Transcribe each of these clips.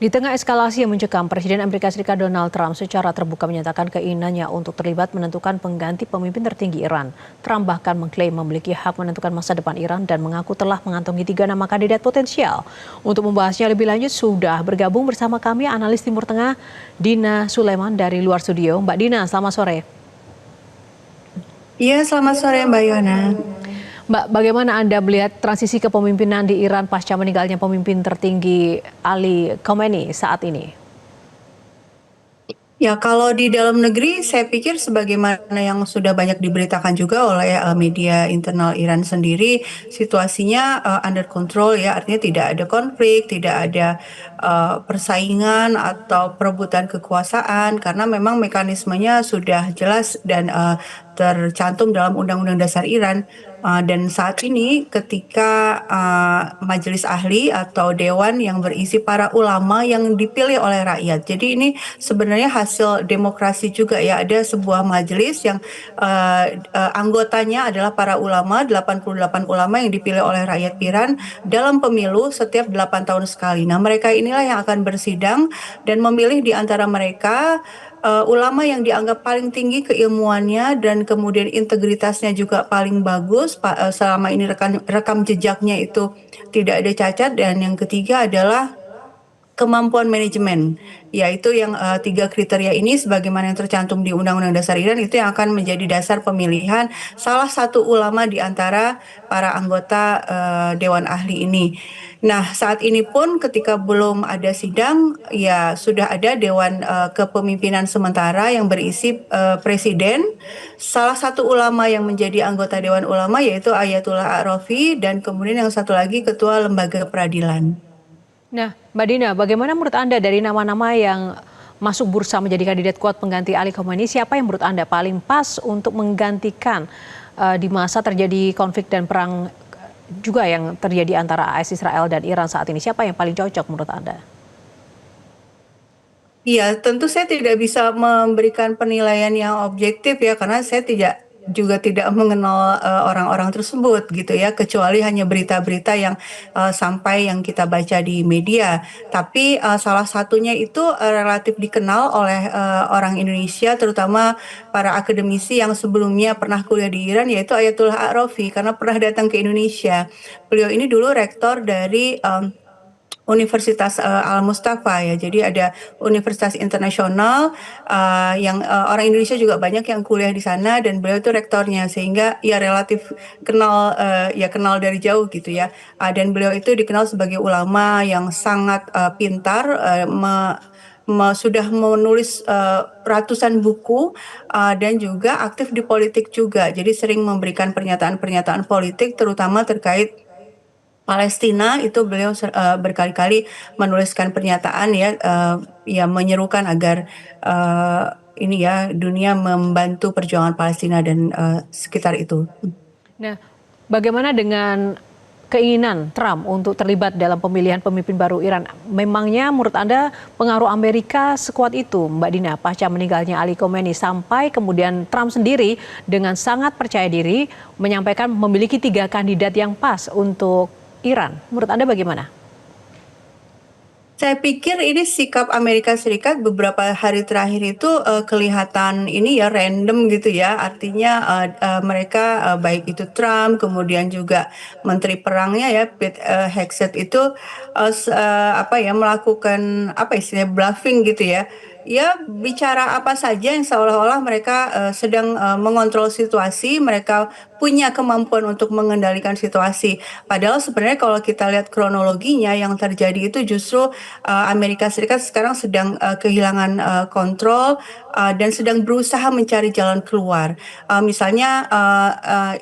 Di tengah eskalasi yang mencekam, Presiden Amerika Serikat Donald Trump secara terbuka menyatakan keinginannya untuk terlibat menentukan pengganti pemimpin tertinggi Iran. Trump bahkan mengklaim memiliki hak menentukan masa depan Iran dan mengaku telah mengantongi 3 nama kandidat potensial. Untuk membahasnya lebih lanjut, sudah bergabung bersama kami analis Timur Tengah Dina Sulaiman dari luar studio. Mbak Dina, selamat sore. Iya, selamat sore Mbak Yona. Mbak, bagaimana Anda melihat transisi kepemimpinan di Iran pasca meninggalnya pemimpin tertinggi Ali Khamenei saat ini? Ya, kalau di dalam negeri saya pikir sebagaimana yang sudah banyak diberitakan juga oleh media internal Iran sendiri, situasinya under control ya, artinya tidak ada konflik, tidak ada persaingan atau perebutan kekuasaan karena memang mekanismenya sudah jelas dan tercantum dalam Undang-Undang Dasar Iran. Dan saat ini ketika majelis ahli atau dewan yang berisi para ulama yang dipilih oleh rakyat. Jadi ini sebenarnya hasil demokrasi juga ya. Ada sebuah majelis yang anggotanya adalah para ulama, 88 ulama yang dipilih oleh rakyat Iran dalam pemilu setiap 8 tahun sekali. Nah, mereka inilah yang akan bersidang dan memilih di antara mereka ulama yang dianggap paling tinggi keilmuannya dan kemudian integritasnya juga paling bagus, selama ini rekam jejaknya itu tidak ada cacat, dan yang ketiga adalah kemampuan manajemen, yaitu yang 3 kriteria ini sebagaimana yang tercantum di Undang-Undang Dasar Iran itu yang akan menjadi dasar pemilihan salah satu ulama di antara para anggota Dewan Ahli ini. Nah, saat ini pun ketika belum ada sidang, ya sudah ada Dewan Kepemimpinan Sementara yang berisi Presiden, salah satu ulama yang menjadi anggota Dewan Ulama yaitu Ayatullah Arafi, dan kemudian yang satu lagi Ketua Lembaga Peradilan. Nah, Mbak Dina, bagaimana menurut Anda dari nama-nama yang masuk bursa menjadi kandidat kuat pengganti Ali Khamenei, siapa yang menurut Anda paling pas untuk menggantikan di masa terjadi konflik dan perang juga yang terjadi antara AS Israel dan Iran saat ini? Siapa yang paling cocok menurut Anda? Iya, tentu saya tidak bisa memberikan penilaian yang objektif ya, karena saya juga tidak mengenal orang-orang tersebut gitu ya, kecuali hanya berita-berita yang sampai yang kita baca di media. Tapi salah satunya itu relatif dikenal oleh orang Indonesia, terutama para akademisi yang sebelumnya pernah kuliah di Iran, yaitu Ayatullah Arafi, karena pernah datang ke Indonesia. Beliau ini dulu rektor dari Universitas Al-Mustafa ya. Jadi ada universitas internasional yang orang Indonesia juga banyak yang kuliah di sana, dan beliau itu rektornya, sehingga ya relatif kenal dari jauh gitu ya. Dan beliau itu dikenal sebagai ulama yang sangat pintar, sudah menulis ratusan buku, dan juga aktif di politik juga. Jadi sering memberikan pernyataan-pernyataan politik terutama terkait Palestina. Itu beliau berkali-kali menuliskan pernyataan ya, menyerukan agar ini ya dunia membantu perjuangan Palestina dan sekitar itu. Nah, bagaimana dengan keinginan Trump untuk terlibat dalam pemilihan pemimpin baru Iran? Memangnya menurut Anda pengaruh Amerika sekuat itu, Mbak Dina, pasca meninggalnya Ali Khamenei, sampai kemudian Trump sendiri dengan sangat percaya diri menyampaikan memiliki 3 kandidat yang pas untuk Iran? Menurut Anda bagaimana? Saya pikir ini sikap Amerika Serikat beberapa hari terakhir itu kelihatan ini ya random gitu ya. Artinya mereka baik itu Trump, kemudian juga Menteri Perangnya ya Pete Hegseth itu melakukan apa istilahnya bluffing gitu ya. Ya bicara apa saja yang seolah-olah mereka sedang mengontrol situasi, mereka punya kemampuan untuk mengendalikan situasi. Padahal sebenarnya kalau kita lihat kronologinya, yang terjadi itu justru Amerika Serikat sekarang sedang kehilangan kontrol dan sedang berusaha mencari jalan keluar. Misalnya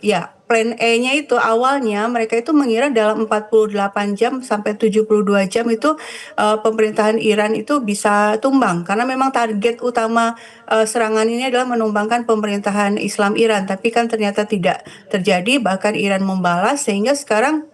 ya plan E-nya itu awalnya mereka itu mengira dalam 48 jam sampai 72 jam itu pemerintahan Iran itu bisa tumbang, karena memang target utama serangan ini adalah menumbangkan pemerintahan Islam Iran. Tapi kan ternyata tidak terjadi, bahkan Iran membalas, sehingga sekarang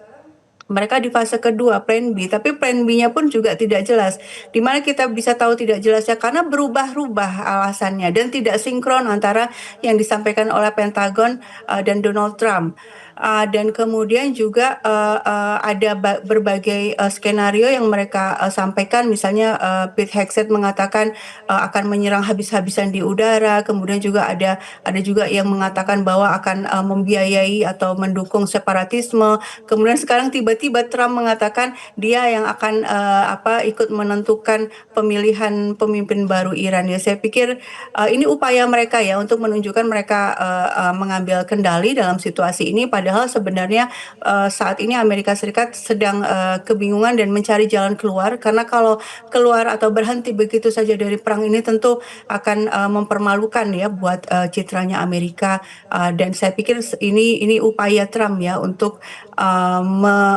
mereka di fase kedua, plan B, tapi plan B-nya pun juga tidak jelas. Di mana kita bisa tahu tidak jelasnya? Karena berubah-ubah alasannya dan tidak sinkron antara yang disampaikan oleh Pentagon dan Donald Trump. dan kemudian juga ada berbagai skenario yang mereka sampaikan, misalnya Pete Hegseth mengatakan akan menyerang habis-habisan di udara, kemudian juga ada juga yang mengatakan bahwa akan membiayai atau mendukung separatisme. Kemudian sekarang tiba-tiba Trump mengatakan dia yang akan ikut menentukan pemilihan pemimpin baru Iran ya. Saya pikir ini upaya mereka ya untuk menunjukkan mereka mengambil kendali dalam situasi ini, padahal sebenarnya saat ini Amerika Serikat sedang kebingungan dan mencari jalan keluar, karena kalau keluar atau berhenti begitu saja dari perang ini tentu akan mempermalukan ya buat citranya Amerika. Dan saya pikir ini upaya Trump ya untuk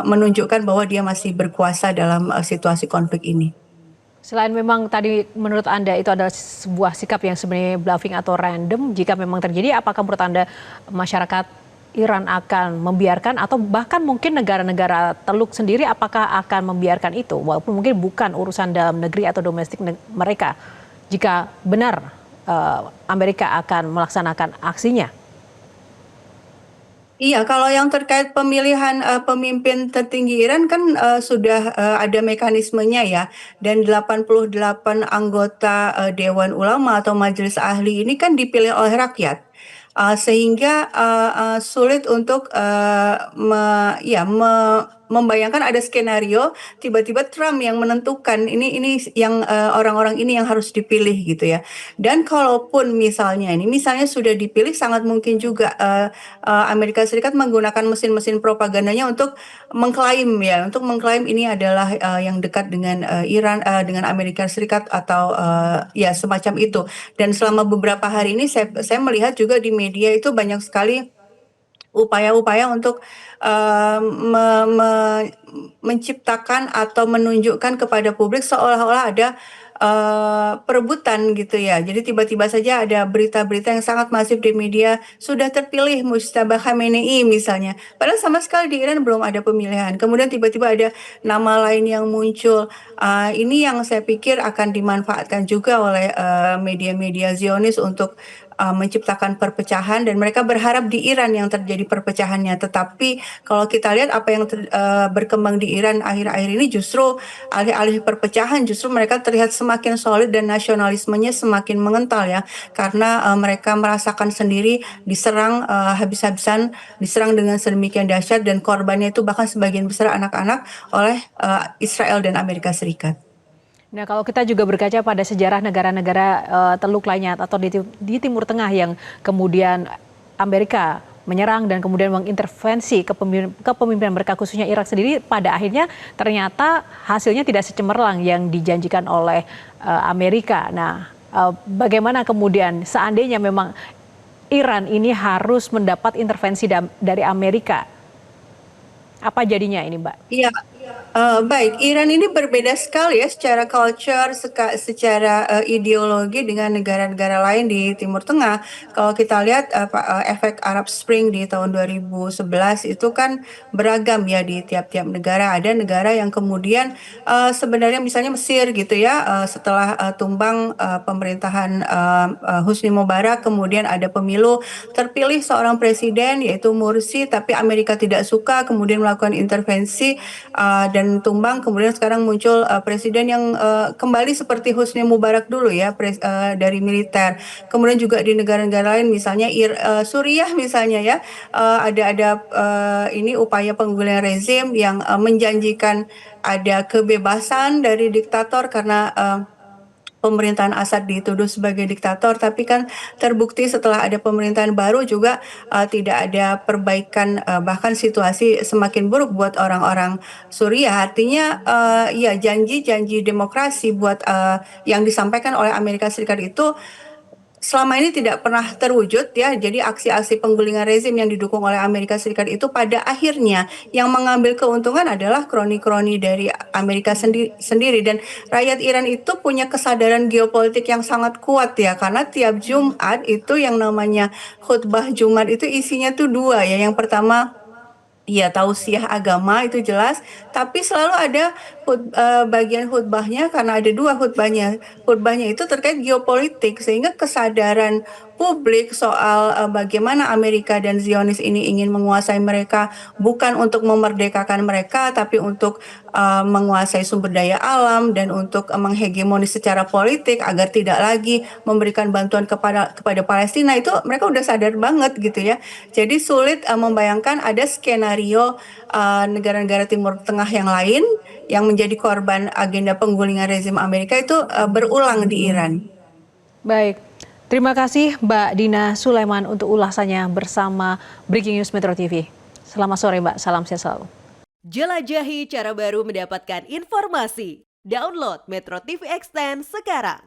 menunjukkan bahwa dia masih berkuasa dalam situasi konflik ini. Selain memang tadi menurut Anda itu adalah sebuah sikap yang sebenarnya bluffing atau random, jika memang terjadi, apakah menurut Anda masyarakat Iran akan membiarkan atau bahkan mungkin negara-negara Teluk sendiri apakah akan membiarkan itu, walaupun mungkin bukan urusan dalam negeri atau domestik mereka, jika benar Amerika akan melaksanakan aksinya? Iya, kalau yang terkait pemilihan pemimpin tertinggi Iran kan sudah ada mekanismenya ya, dan 88 anggota Dewan Ulama atau Majelis Ahli ini kan dipilih oleh rakyat. Sehingga sulit untuk membayangkan ada skenario tiba-tiba Trump yang menentukan ini yang orang-orang ini yang harus dipilih gitu ya. Dan kalaupun misalnya sudah dipilih, sangat mungkin juga Amerika Serikat menggunakan mesin-mesin propagandanya untuk mengklaim ini adalah yang dekat dengan Iran, dengan Amerika Serikat atau ya semacam itu. Dan selama beberapa hari ini saya melihat juga di media itu banyak sekali upaya-upaya untuk menciptakan atau menunjukkan kepada publik seolah-olah ada perebutan gitu ya. Jadi tiba-tiba saja ada berita-berita yang sangat masif di media, sudah terpilih Mujtaba Khamenei misalnya. Padahal sama sekali di Iran belum ada pemilihan. Kemudian tiba-tiba ada nama lain yang muncul. Ini yang saya pikir akan dimanfaatkan juga oleh media-media Zionis untuk menciptakan perpecahan, dan mereka berharap di Iran yang terjadi perpecahannya. Tetapi kalau kita lihat apa yang berkembang di Iran akhir-akhir ini, justru alih-alih perpecahan, justru mereka terlihat semakin solid dan nasionalismenya semakin mengental ya, karena mereka merasakan sendiri diserang habis-habisan, diserang dengan sedemikian dahsyat, dan korbannya itu bahkan sebagian besar anak-anak oleh Israel dan Amerika Serikat. Nah, kalau kita juga berkaca pada sejarah negara-negara Teluk lainnya atau di Timur Tengah yang kemudian Amerika menyerang dan kemudian mengintervensi kepemimpinan mereka, khususnya Irak sendiri, pada akhirnya ternyata hasilnya tidak secemerlang yang dijanjikan oleh Amerika. Nah, bagaimana kemudian seandainya memang Iran ini harus mendapat intervensi dari Amerika, apa jadinya ini, Mbak? Iya, baik. Iran ini berbeda sekali ya secara culture, secara ideologi dengan negara-negara lain di Timur Tengah. Kalau kita lihat efek Arab Spring di tahun 2011 itu kan beragam ya di tiap-tiap negara. Ada negara yang kemudian sebenarnya misalnya Mesir gitu ya, setelah tumbang pemerintahan Husni Mubarak, kemudian ada pemilu, terpilih seorang presiden yaitu Mursi, tapi Amerika tidak suka, kemudian melakukan intervensi dan tumbang. Kemudian sekarang muncul presiden yang kembali seperti Husni Mubarak dulu ya, dari militer. Kemudian juga di negara-negara lain, misalnya Suriah misalnya ya, ada ini upaya pengguliran rezim yang menjanjikan ada kebebasan dari diktator karena pemerintahan Assad dituduh sebagai diktator, tapi kan terbukti setelah ada pemerintahan baru juga tidak ada perbaikan, bahkan situasi semakin buruk buat orang-orang Suriah. Artinya ya janji-janji demokrasi buat yang disampaikan oleh Amerika Serikat itu selama ini tidak pernah terwujud ya. Jadi aksi-aksi penggulingan rezim yang didukung oleh Amerika Serikat itu pada akhirnya yang mengambil keuntungan adalah kroni-kroni dari Amerika sendiri. Dan rakyat Iran itu punya kesadaran geopolitik yang sangat kuat ya, karena tiap Jumat itu yang namanya khutbah Jumat itu isinya tuh dua ya. Yang pertama, iya, tausiah agama itu jelas, tapi selalu ada bagian khutbahnya karena ada dua khutbahnya. Khutbahnya itu terkait geopolitik sehingga kesadaran publik soal bagaimana Amerika dan Zionis ini ingin menguasai mereka bukan untuk memerdekakan mereka tapi untuk menguasai sumber daya alam dan untuk menghegemoni secara politik agar tidak lagi memberikan bantuan kepada Palestina itu mereka udah sadar banget gitu ya. Jadi sulit membayangkan ada skenario negara-negara Timur Tengah yang lain yang menjadi korban agenda penggulingan rezim Amerika itu berulang di Iran. Baik, terima kasih Mbak Dina Sulaiman untuk ulasannya bersama Breaking News Metro TV. Selamat sore Mbak, salam sehat selalu. Jelajahi cara baru mendapatkan informasi. Download Metro TV Extend sekarang.